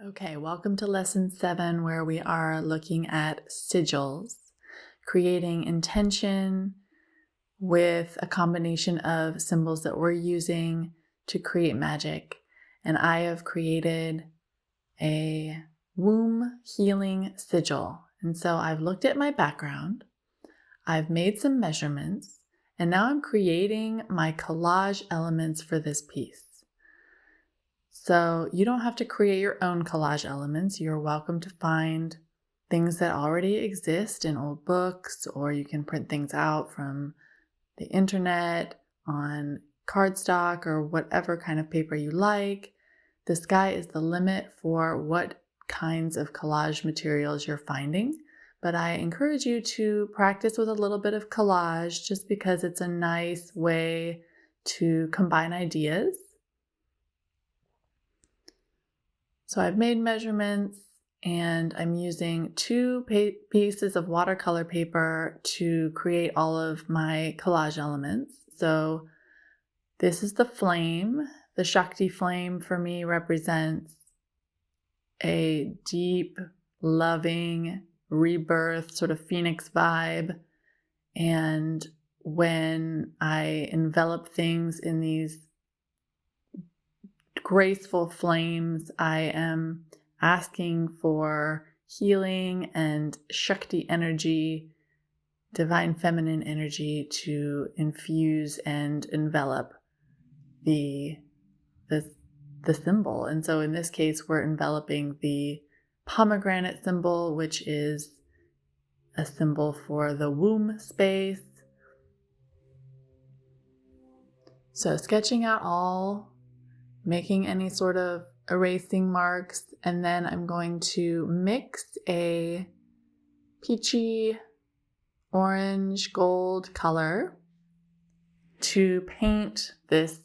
Okay, welcome to lesson 7, where we are looking at sigils, creating intention with a combination of symbols that we're using to create magic. And I have created a womb healing sigil. And so I've looked at my background, I've made some measurements, and now I'm creating my collage elements for this piece. So you don't have to create your own collage elements. You're welcome to find things that already exist in old books, or you can print things out from the internet on cardstock or whatever kind of paper you like. The sky is the limit for what kinds of collage materials you're finding, but I encourage you to practice with a little bit of collage just because it's a nice way to combine ideas. So I've made measurements and I'm using 2 pieces of watercolor paper to create all of my collage elements. So this is the flame. The Shakti flame for me represents a deep, loving, rebirth, sort of phoenix vibe. And when I envelop things in these graceful flames, I am asking for healing and Shakti energy, divine feminine energy, to infuse and envelop the symbol. And so in this case, we're enveloping the pomegranate symbol, which is a symbol for the womb space. So sketching out all, making any sort of erasing marks, and then I'm going to mix a peachy orange gold color to paint this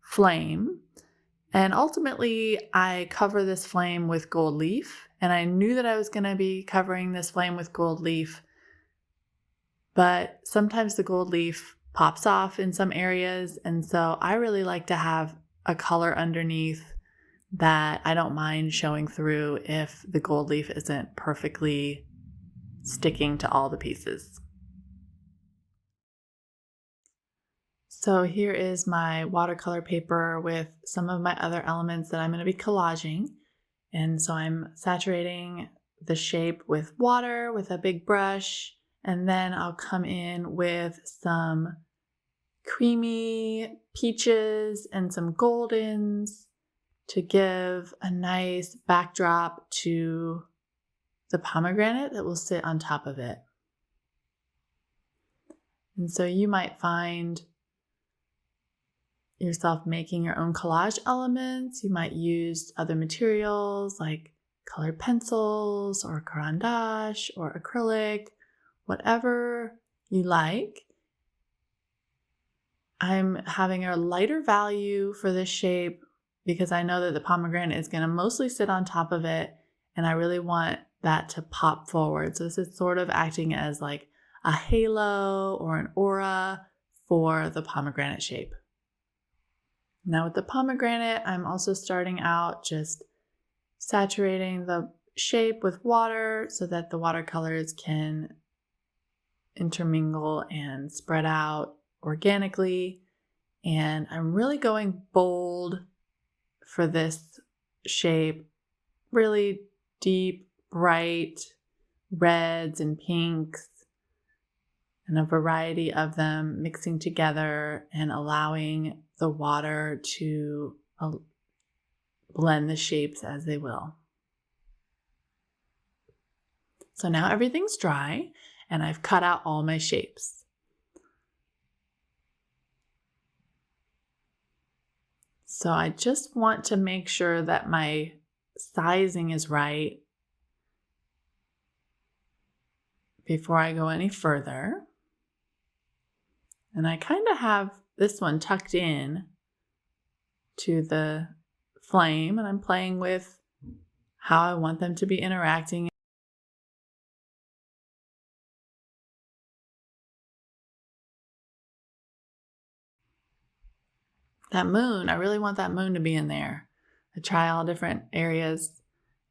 flame. And ultimately, I cover this flame with gold leaf, and I knew that I was going to be covering this flame with gold leaf, but sometimes the gold leaf pops off in some areas, and so I really like to have a color underneath that I don't mind showing through if the gold leaf isn't perfectly sticking to all the pieces. So here is my watercolor paper with some of my other elements that I'm going to be collaging. And so I'm saturating the shape with water with a big brush, and then I'll come in with some creamy peaches and some goldens to give a nice backdrop to the pomegranate that will sit on top of it. And so you might find yourself making your own collage elements. You might use other materials like colored pencils or caran d'ache or acrylic, whatever you like. I'm having a lighter value for this shape because I know that the pomegranate is going to mostly sit on top of it, and I really want that to pop forward. So this is sort of acting as like a halo or an aura for the pomegranate shape. Now with the pomegranate, I'm also starting out just saturating the shape with water so that the watercolors can intermingle and spread out organically. And I'm really going bold for this shape, really deep, bright reds and pinks, and a variety of them mixing together and allowing the water to blend the shapes as they will. So now everything's dry and I've cut out all my shapes. So I just want to make sure that my sizing is right before I go any further. And I kind of have this one tucked in to the flame, and I'm playing with how I want them to be interacting. That moon, I really want that moon to be in there. I try all different areas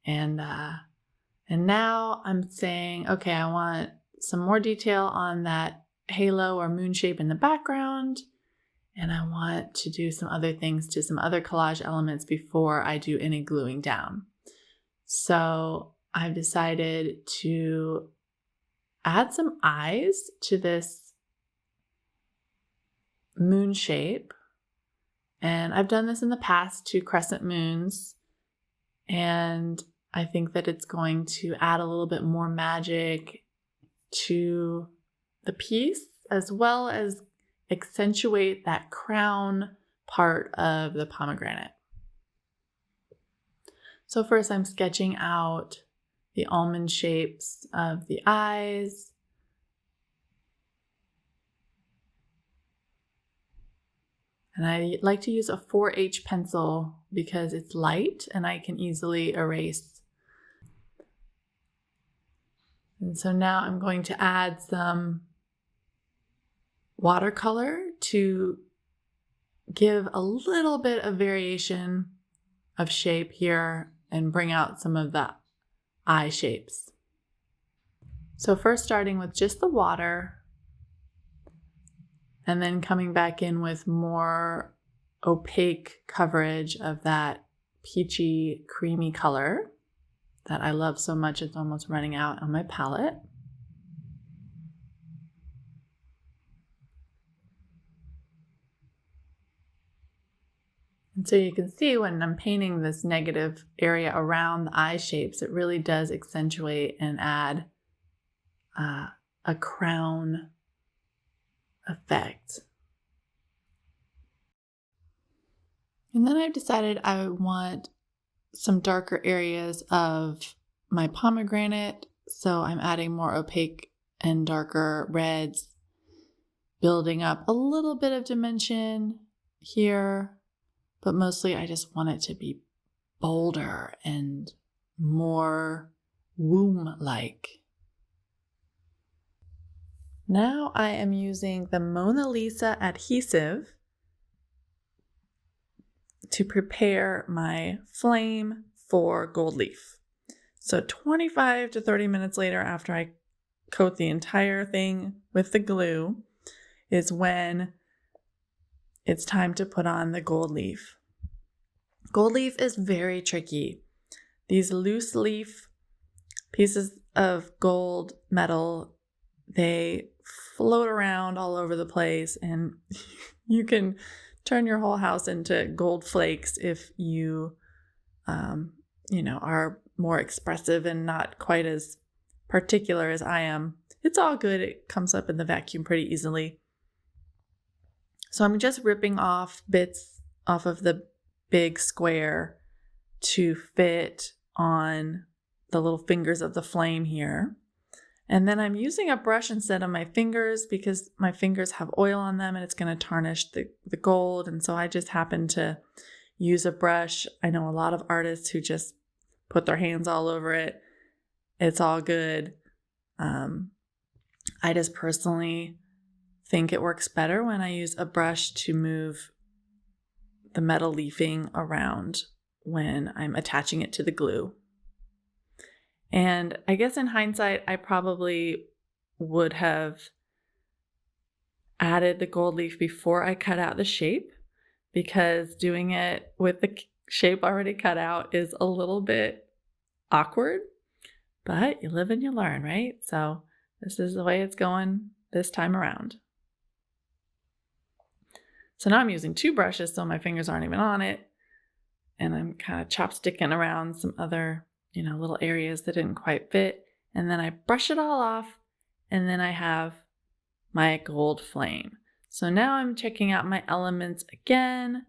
And now I'm saying, okay, I want some more detail on that halo or moon shape in the background. And I want to do some other things to some other collage elements before I do any gluing down. So I've decided to add some eyes to this moon shape. And I've done this in the past to crescent moons. And I think that it's going to add a little bit more magic to the piece, as well as accentuate that crown part of the pomegranate. So first I'm sketching out the almond shapes of the eyes. And I like to use a 4H pencil because it's light and I can easily erase. And so now I'm going to add some watercolor to give a little bit of variation of shape here and bring out some of the eye shapes. So first starting with just the water and then coming back in with more opaque coverage of that peachy, creamy color that I love so much it's almost running out on my palette. And so you can see when I'm painting this negative area around the eye shapes, it really does accentuate and add a crown effect. And then I've decided I want some darker areas of my pomegranate. So I'm adding more opaque and darker reds, building up a little bit of dimension here. But mostly I just want it to be bolder and more womb-like. Now I am using the Mona Lisa adhesive to prepare my flame for gold leaf. So 25 to 30 minutes later, after I coat the entire thing with the glue, is when it's time to put on the gold leaf. Gold leaf is very tricky. These loose leaf pieces of gold metal, they float around all over the place, and you can turn your whole house into gold flakes if you, are more expressive and not quite as particular as I am. It's all good. It comes up in the vacuum pretty easily. So I'm just ripping off bits off of the big square to fit on the little fingers of the flame here. And then I'm using a brush instead of my fingers because my fingers have oil on them and it's going to tarnish the gold. And so I just happen to use a brush. I know a lot of artists who just put their hands all over it. It's all good. I just personally think it works better when I use a brush to move the metal leafing around when I'm attaching it to the glue. And I guess in hindsight, I probably would have added the gold leaf before I cut out the shape, because doing it with the shape already cut out is a little bit awkward, but you live and you learn, right? So this is the way it's going this time around. So now I'm using two brushes so my fingers aren't even on it. And I'm kind of chopsticking around some other, little areas that didn't quite fit. And then I brush it all off. And then I have my gold flame. So now I'm checking out my elements again,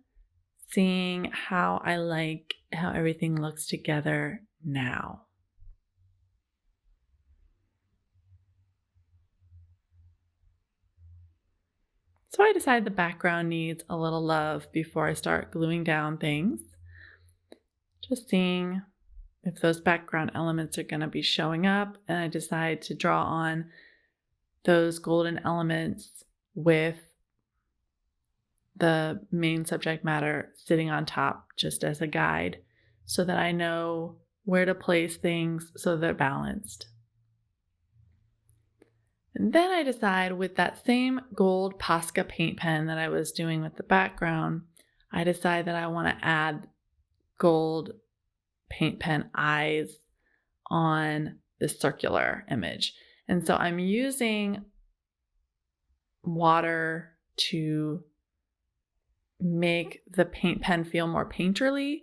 seeing how I like how everything looks together now. So I decided the background needs a little love before I start gluing down things. Just seeing if those background elements are going to be showing up, and I decide to draw on those golden elements with the main subject matter sitting on top just as a guide, so that I know where to place things so they're balanced. And then I decide with that same gold Posca paint pen that I was doing with the background, I decide that I want to add gold paint pen eyes on the circular image. And so I'm using water to make the paint pen feel more painterly,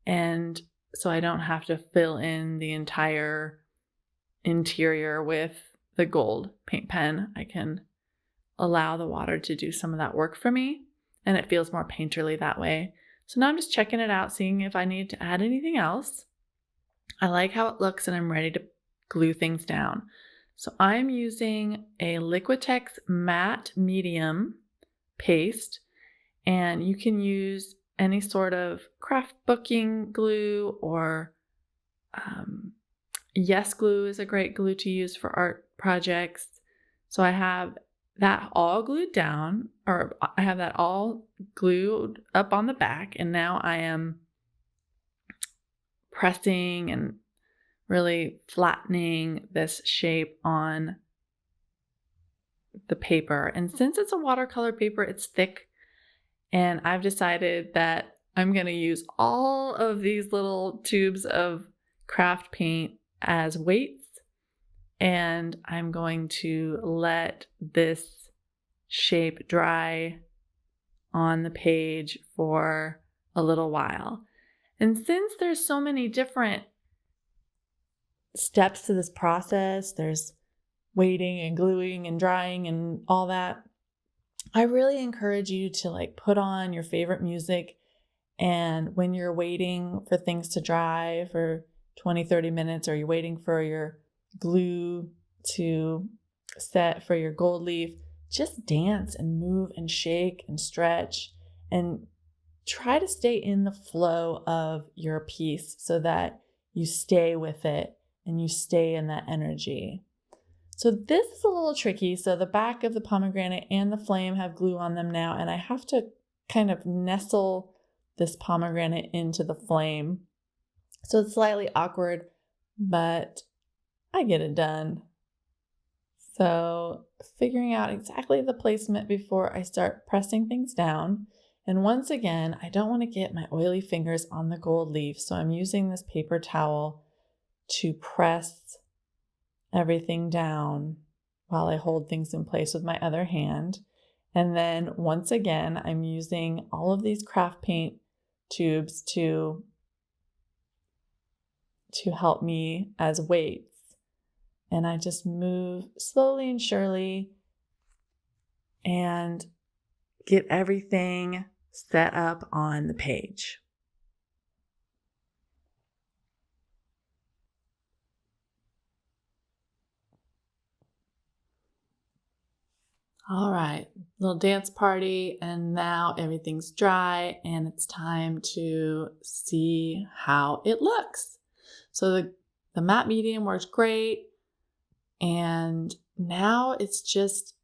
and so I don't have to fill in the entire interior with the gold paint pen. I can allow the water to do some of that work for me, and it feels more painterly that way. So now I'm just checking it out, seeing if I need to add anything else. I like how it looks, and I'm ready to glue things down. So I'm using a Liquitex matte medium paste, and you can use any sort of craft booking glue, or Yes Glue is a great glue to use for art projects. So I have that all glued down, or I have that all glued up on the back, and now I am pressing and really flattening this shape on the paper. And since it's a watercolor paper, it's thick, and I've decided that I'm going to use all of these little tubes of craft paint as weights, and I'm going to let this shape dry on the page for a little while. And since there's so many different steps to this process, there's waiting and gluing and drying and all that, I really encourage you to put on your favorite music, and when you're waiting for things to dry for 20-30 minutes, or you're waiting for your glue to set for your gold leaf, just dance and move and shake and stretch and try to stay in the flow of your piece so that you stay with it and you stay in that energy. So this is a little tricky. So the back of the pomegranate and the flame have glue on them now, and I have to kind of nestle this pomegranate into the flame. So it's slightly awkward, but I get it done. So figuring out exactly the placement before I start pressing things down. And once again, I don't want to get my oily fingers on the gold leaf, so I'm using this paper towel to press everything down while I hold things in place with my other hand. And then once again, I'm using all of these craft paint tubes to help me as weights. And I just move slowly and surely and get everything set up on the page. All right, little dance party, and now everything's dry and it's time to see how it looks. So the matte medium works great, and now it's just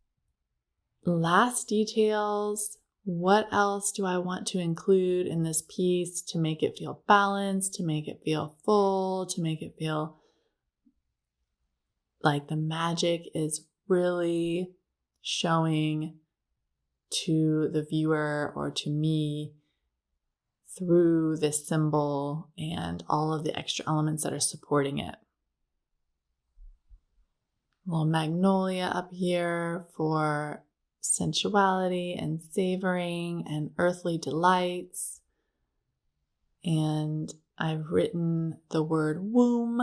last details. What else do I want to include in this piece to make it feel balanced, to make it feel full, to make it feel like the magic is really showing to the viewer or to me through this symbol and all of the extra elements that are supporting it. A little magnolia up here for sensuality and savoring and earthly delights. And I've written the word womb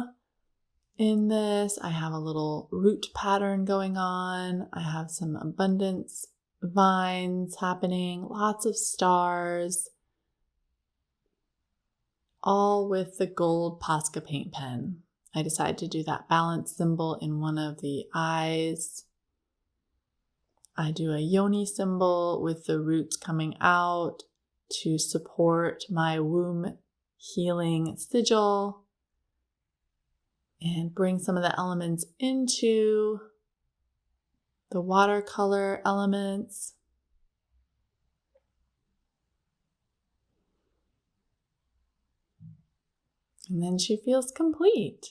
in this. I have a little root pattern going on. I have some abundance vines happening, lots of stars, all with the gold Posca paint pen. I decided to do that balance symbol in one of the eyes. I do a yoni symbol with the roots coming out to support my womb healing sigil and bring some of the elements into the watercolor elements. And then she feels complete.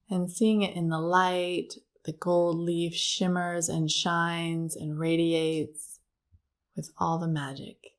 And seeing it in the light, the gold leaf shimmers and shines and radiates with all the magic.